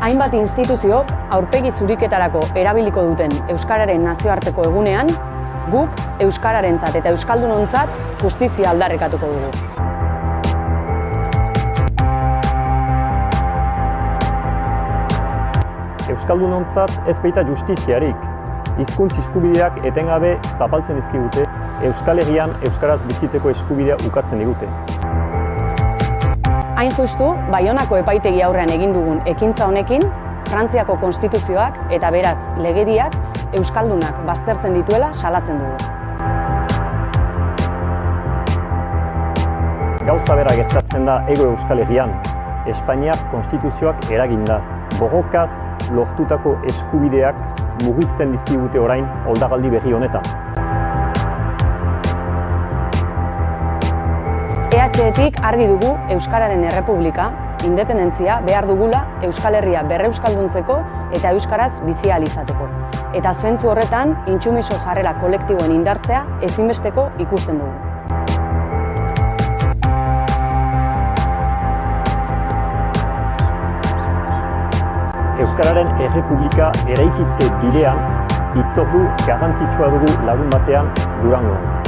Hainbat instituziok aurpegi zuriketarako erabiliko duten Euskararen nazioarteko egunean, guk Euskararentzat eta Euskaldunontzat justizia aldarrikatuko dugu. Euskaldunontzat ez baita justiziarik. Hizkuntz eskubideak etengabe zapaltzen dizkigute, Euskal Herrian euskaraz bizitzeko eskubidea ukatzen digute. Hain justu, Baionako epaitegi aurrean egin dugun ekintza honekin, Frantziako konstituzioak eta beraz legediak euskaldunak baztertzen dituela salatzen dugu. Gauza bera gertatzen da Hego Euskal Herrian, Espainiar konstituzioak eraginda. Borrokaz lortutako eskubideak mugizten dizkigute orain oldagaldi berri honetan. EHetik argi dugu Euskararen Errepublika, independentzia behar dugula Euskal Herria berreuskalduntzeko eta euskaraz bizi ahal izateko. Eta zentzu horretan, intsumiso jarrera kolektiboen indartzea ezinbesteko ikusten dugu. Euskararen Errepublika eraikitze bidean hitzordu garrantzitsua dugu larunbatean Durangon.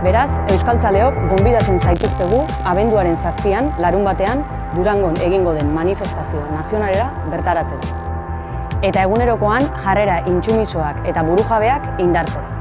Beraz, euskaltzaleok gonbidatzen zaituztegu abenduaren 7an larunbatean Durangon egingo den manifestazio nazionalera bertaratzera. Eta egunerokoan jarrera intsumisoak eta burujabeak indartzera.